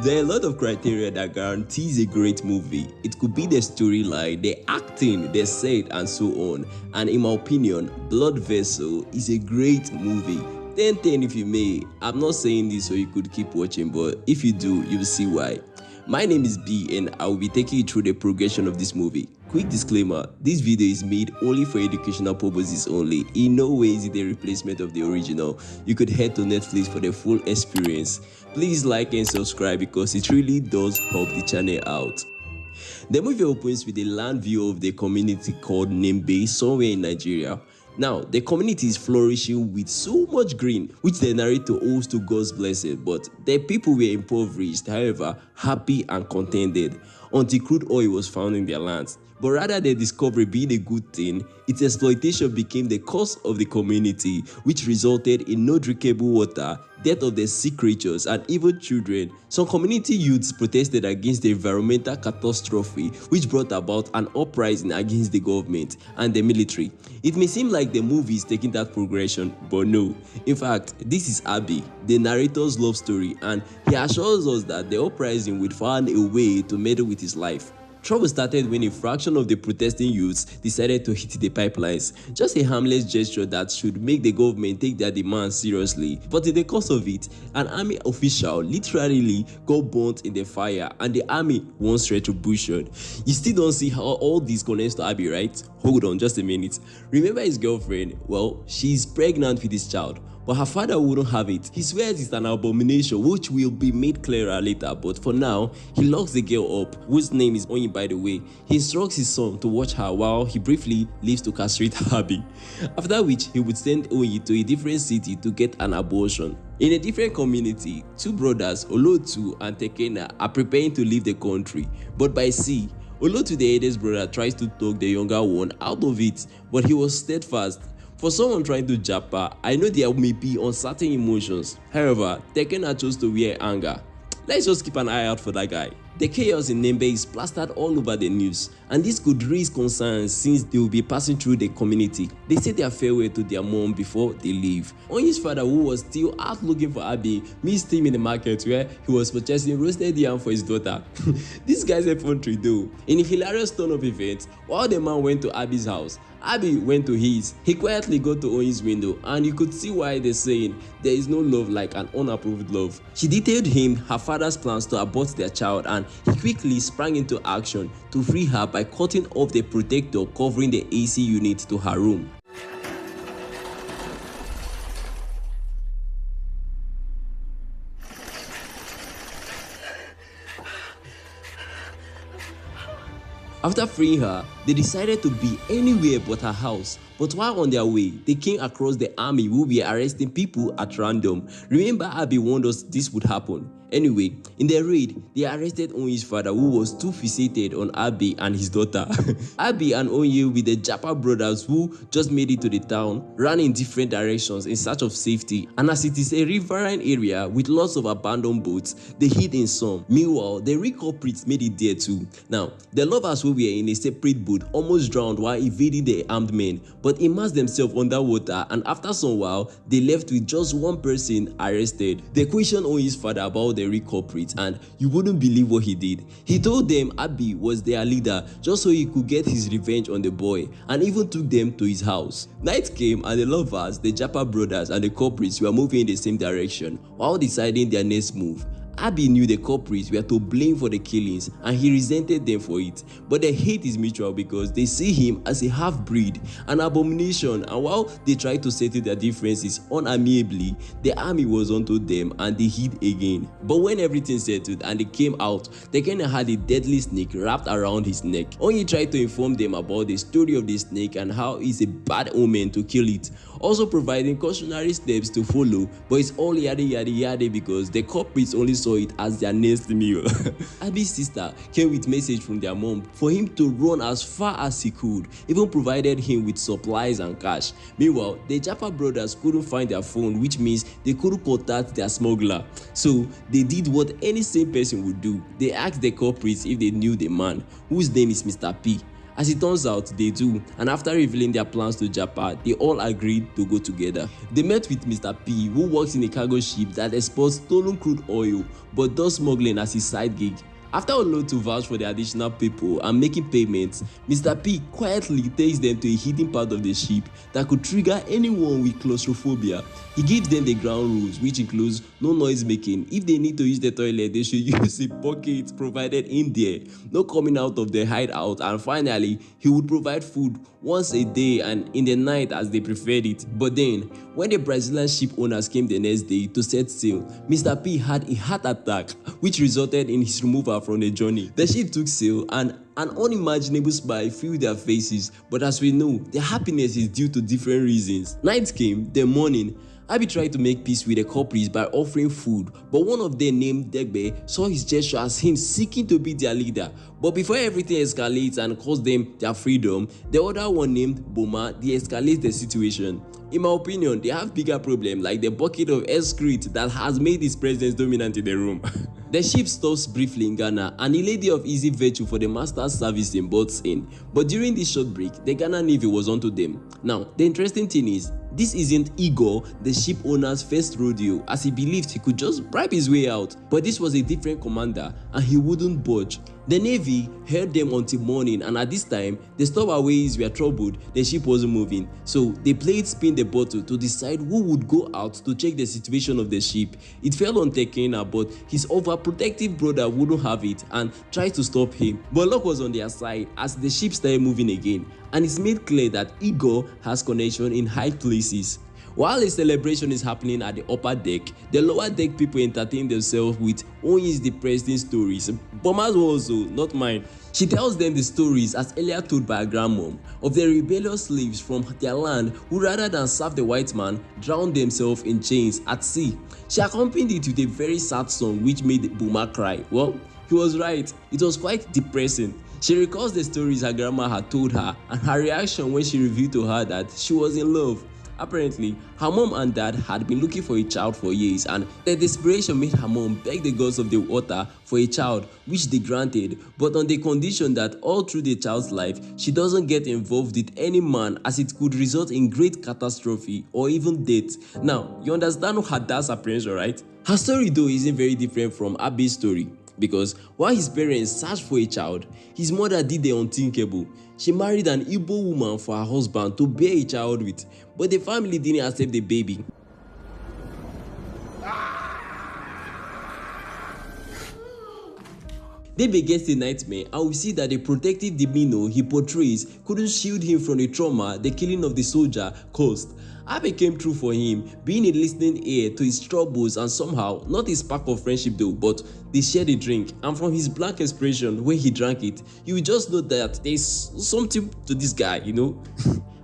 There are a lot of criteria that guarantees a great movie. It could be the storyline, the acting, the set, and so on. And in my opinion, Blood Vessel is a great movie. 10/10 if you may. I'm not saying this so you could keep watching, but if you do, you'll see why. My name is B and I will be taking you through the progression of this movie. Quick disclaimer, this video is made only for educational purposes only. In no way is it a replacement of the original. You could head to Netflix for the full experience. Please like and subscribe because it really does help the channel out. The movie opens with a land view of the community called Nembe somewhere in Nigeria. Now, the community is flourishing with so much green, which the narrator owes to God's blessing, but the people were impoverished, however, happy and contented, until crude oil was found in their lands. But rather than discovery being a good thing, its exploitation became the cause of the community, which resulted in no drinkable water, death of the sick creatures, and even children. Some community youths protested against the environmental catastrophe, which brought about an uprising against the government and the military. It may seem like the movie is taking that progression, but no. In fact, this is Abi, the narrator's love story, and he assures us that the uprising would find a way to meddle with his life. Trouble started when a fraction of the protesting youths decided to hit the pipelines, just a harmless gesture that should make the government take their demands seriously. But in the course of it, an army official literally got burnt in the fire and the army wants retribution. You still don't see how all this connects to Abi, right? Hold on just a minute. Remember his girlfriend? Well, she's pregnant with his child, but her father wouldn't have it. He swears it's an abomination, which will be made clearer later, but for now, he locks the girl up, whose name is Oyin by the way. He instructs his son to watch her while he briefly leaves to castrate Abi, after which he would send Oyin to a different city to get an abortion. In a different community, two brothers, Olotu and Jidekene, are preparing to leave the country, but by sea. Olotu, the eldest brother, tries to talk the younger one out of it, but he was steadfast. For someone trying to japa, I know there may be uncertain emotions. However, Jidekene chose to wear anger. Let's just keep an eye out for that guy. The chaos in Nembe is plastered all over the news, and this could raise concerns since they will be passing through the community. They say their farewell to their mom before they leave. Onyi's father, who was still out looking for Abi, missed him in the market where he was purchasing roasted yam for his daughter. This guy's a fun treat though. In a hilarious turn of events, while the man went to Abi's house, Abi went to his. He quietly got to Onyi's window, and you could see why they're saying there is no love like an unapproved love. She detailed him her father's plans to abort their child, and he quickly sprang into action to free her by cutting off the protector covering the AC unit to her room. After freeing her, they decided to be anywhere but her house. But while on their way, they came across the army who were arresting people at random. Remember, Abi warned us this would happen. Anyway, in the raid, they arrested Onyi's father, who was too fixated on Abi and his daughter. Abi and Onyi, with the Japa brothers who just made it to the town, ran in different directions in search of safety. And as it is a riverine area with lots of abandoned boats, they hid in some. Meanwhile, the real culprits made it there too. Now, the lovers who were in a separate boat almost drowned while evading the armed men, but immersed themselves underwater, and after some while, they left with just one person arrested. They questioned Onyi's father about the real culprits, and you wouldn't believe what he did. He told them Abi was their leader just so he could get his revenge on the boy, and even took them to his house. Night came and the lovers, the Japa brothers, and the culprits were moving in the same direction while deciding their next move. Abi knew the culprits were to blame for the killings and he resented them for it, but the hate is mutual because they see him as a half-breed, an abomination, and while they tried to settle their differences unamiably, the army was onto them and they hid again. But when everything settled and they came out, Jidekene had a deadly snake wrapped around his neck. Onyi tried to inform them about the story of the snake and how it's a bad omen to kill it, also providing cautionary steps to follow, but it's all yada yada yada because the culprits only saw it as their next meal. Abi's sister came with message from their mom for him to run as far as he could, even provided him with supplies and cash. Meanwhile, the Japa brothers couldn't find their phone, which means they couldn't contact their smuggler. So they did what any sane person would do. They asked the culprits if they knew the man, whose name is Mr. P. As it turns out, they do, and after revealing their plans to Japa, they all agreed to go together. They met with Mr. P, who works in a cargo ship that exports stolen crude oil but does smuggling as his side gig. After unloading to vouch for the additional people and making payments, Mr. P quietly takes them to a hidden part of the ship that could trigger anyone with claustrophobia. He gives them the ground rules, which includes no noise making. If they need to use the toilet, they should use a bucket provided in there, no coming out of the hideout, and finally, he would provide food once a day and in the night as they preferred it. But then, when the Brazilian ship owners came the next day to set sail, Mr. P had a heart attack, which resulted in his removal from the journey. The ship took sail and an unimaginable smile filled their faces, but as we know, their happiness is due to different reasons. Night came, the morning. Abi tried to make peace with the culprits by offering food, but one of them named Degbe saw his gesture as him seeking to be their leader. But before everything escalates and cost them their freedom, the other one named Boma de-escalates the situation. In my opinion, they have bigger problems like the bucket of excrete that has made his presence dominant in the room. The ship stops briefly in Ghana and a lady of easy virtue for the master's servicing boats in. But during this short break, the Ghana Navy was onto them. Now, the interesting thing is, this isn't Igor, the ship owner's first rodeo, as he believed he could just bribe his way out. But this was a different commander and he wouldn't budge. The Navy held them until morning, and at this time, the stowaways were troubled, the ship wasn't moving. So they played spin the bottle to decide who would go out to check the situation of the ship. It fell on Jidekene, but his overprotective brother wouldn't have it and tried to stop him. But luck was on their side as the ship started moving again, and it's made clear that Igor has connection in high places. While a celebration is happening at the upper deck, the lower deck people entertain themselves with Onyi's depressing stories. Boma's also, not mine. She tells them the stories as earlier told by her grandmom of the rebellious slaves from their land who rather than serve the white man, drowned themselves in chains at sea. She accompanied it with a very sad song which made Boma cry. Well, he was right, it was quite depressing. She recalls the stories her grandma had told her and her reaction when she revealed to her that she was in love. Apparently, her mom and dad had been looking for a child for years, and the desperation made her mom beg the gods of the water for a child, which they granted, but on the condition that all through the child's life, she doesn't get involved with any man as it could result in great catastrophe or even death. Now, you understand her dad's apprehension, right? Her story though isn't very different from Abi's story, because while his parents searched for a child, his mother did the unthinkable. She married an Igbo woman for her husband to bear a child with, but the family didn't accept the baby. They begets a nightmare, and we see that the protective demeanor he portrays couldn't shield him from the trauma the killing of the soldier caused. Abe came true for him, being a listening ear to his troubles and somehow, not a spark of friendship though, but they shared a drink, and from his blank expression when he drank it, you will just know that there's something to this guy, you know.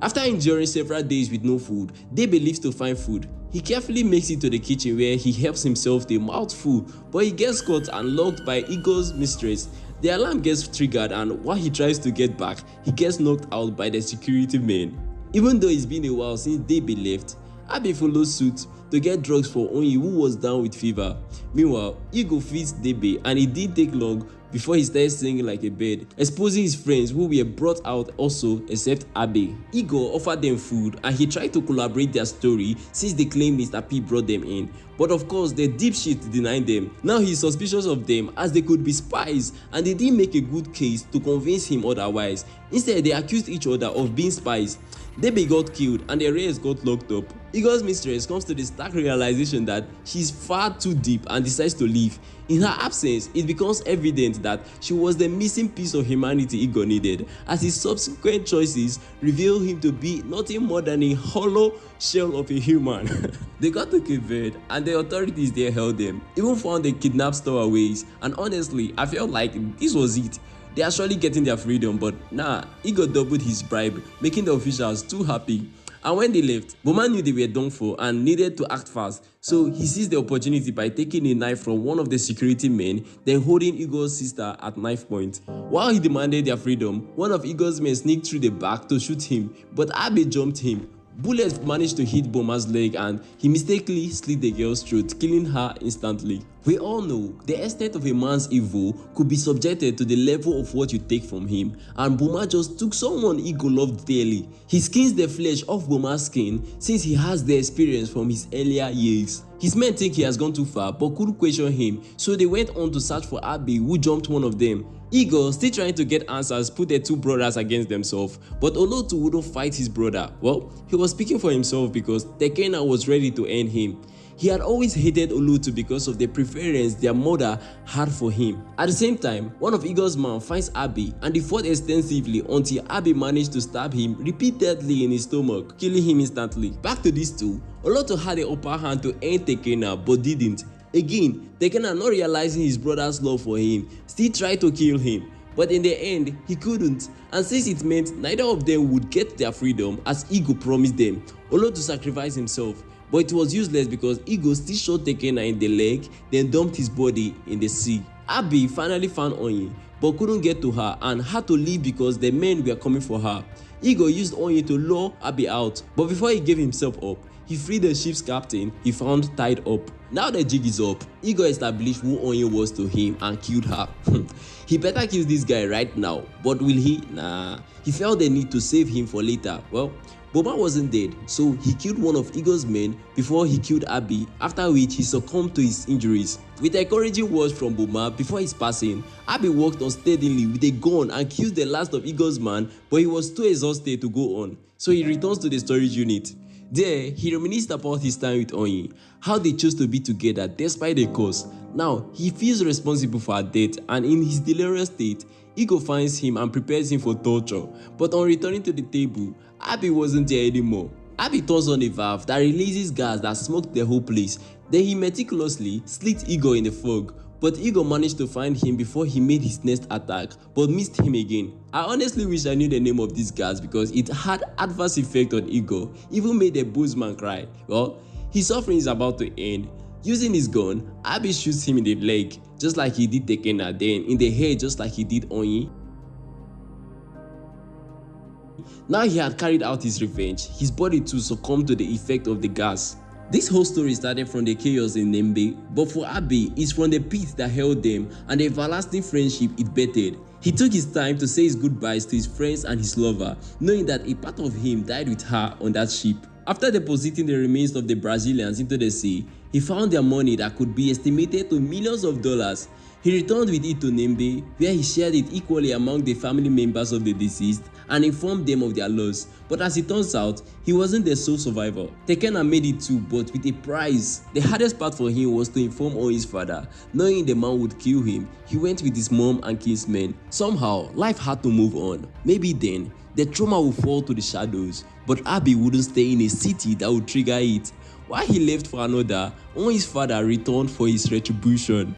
After enduring several days with no food, they believes to find food. He carefully makes it to the kitchen where he helps himself to a mouthful, but he gets caught and locked by Igor's mistress. The alarm gets triggered, and while he tries to get back, he gets knocked out by the security men. Even though it's been a while since Debe left, Abe follows suit to get drugs for Onyi, who was down with fever. Meanwhile, Igor feeds Debe, and it didn't take long before he started singing like a bird, exposing his friends who were brought out also except Abe. Igor offered them food and he tried to collaborate their story since they claimed Mr. P brought them in. But of course, the dipshit denied them. Now he's suspicious of them as they could be spies, and they didn't make a good case to convince him otherwise. Instead, they accused each other of being spies. Debe got killed and the rest got locked up. Igor's mistress comes to the stark realization that she's far too deep and decides to leave. In her absence, it becomes evident that she was the missing piece of humanity Igor needed, as his subsequent choices reveal him to be nothing more than a hollow shell of a human. They got to Cape Verde and the authorities there held them, even found the kidnapped stowaways, and honestly, I felt like this was it. They are surely getting their freedom, but nah, Igor doubled his bribe, making the officials too happy. And when they left, Boma knew they were done for and needed to act fast, so he seized the opportunity by taking a knife from one of the security men, then holding Igor's sister at knife point. While he demanded their freedom, one of Igor's men sneaked through the back to shoot him, but Abe jumped him. Bullets managed to hit Boma's leg and he mistakenly slit the girl's throat, killing her instantly. We all know the extent of a man's evil could be subjected to the level of what you take from him, and Boma just took someone Ego loved dearly. He skins the flesh off Boma's skin since he has the experience from his earlier years. His men think he has gone too far but couldn't question him, so they went on to search for Abi, who jumped one of them. Ego, still trying to get answers, put the two brothers against themselves, but Olotu wouldn't fight his brother. Well, he was speaking for himself because Jidekene was ready to end him. He had always hated Olotu because of the preference their mother had for him. At the same time, one of Ego's men finds Abi and they fought extensively until Abi managed to stab him repeatedly in his stomach, killing him instantly. Back to these two, Olotu had the upper hand to end Jidekene but didn't. Again, Jidekene, not realizing his brother's love for him, still tried to kill him. But in the end, he couldn't, and since it meant neither of them would get their freedom as Ego promised them, Olotu sacrificed himself. But it was useless because Ego still shot Jidekene in the leg, then dumped his body in the sea. Abi finally found Onyi, but couldn't get to her and had to leave because the men were coming for her. Ego used Onyi to lure Abi out, but before he gave himself up, he freed the ship's captain he found tied up. Now the jig is up, Ego established who Onyi was to him and killed her. He better kill this guy right now, but will he? Nah. He felt the need to save him for later. Well, Boma wasn't dead, so he killed one of Ego's men before he killed Abi, after which he succumbed to his injuries. With encouraging words from Boma before his passing, Abi walked unsteadily with a gun and killed the last of Ego's men, but he was too exhausted to go on, so he returns to the storage unit. There, he reminisced about his time with Onyi, how they chose to be together despite the cost. Now, he feels responsible for her death, and in his delirious state, Ego finds him and prepares him for torture. But on returning to the table, Abi wasn't there anymore. Abi turns on a valve that releases gas that smoked the whole place. Then he meticulously slit Ego in the fog, but Ego managed to find him before he made his next attack, but missed him again. I honestly wish I knew the name of this gas because it had adverse effect on Ego, even made the bushman cry. Well, his suffering is about to end. Using his gun, Abi shoots him in the leg, just like he did Jidekene, then in the head just like he did Onyi. Now he had carried out his revenge, his body too succumbed to the effect of the gas. This whole story started from the chaos in Nembe, but for Abi, it's from the pit that held them and the everlasting friendship it bettered. He took his time to say his goodbyes to his friends and his lover, knowing that a part of him died with her on that ship. After depositing the remains of the Brazilians into the sea, he found their money that could be estimated to millions of dollars. He returned with it to Nembe, where he shared it equally among the family members of the deceased and informed them of their loss. But as it turns out, he wasn't the sole survivor. Jidekene made it too, but with a price. The hardest part for him was to inform Onyi's father. Knowing the man would kill him, he went with his mom and kinsmen. Somehow, life had to move on. Maybe then, the trauma would fall to the shadows, but Abi wouldn't stay in a city that would trigger it. While he left for another, Onyi's father returned for his retribution.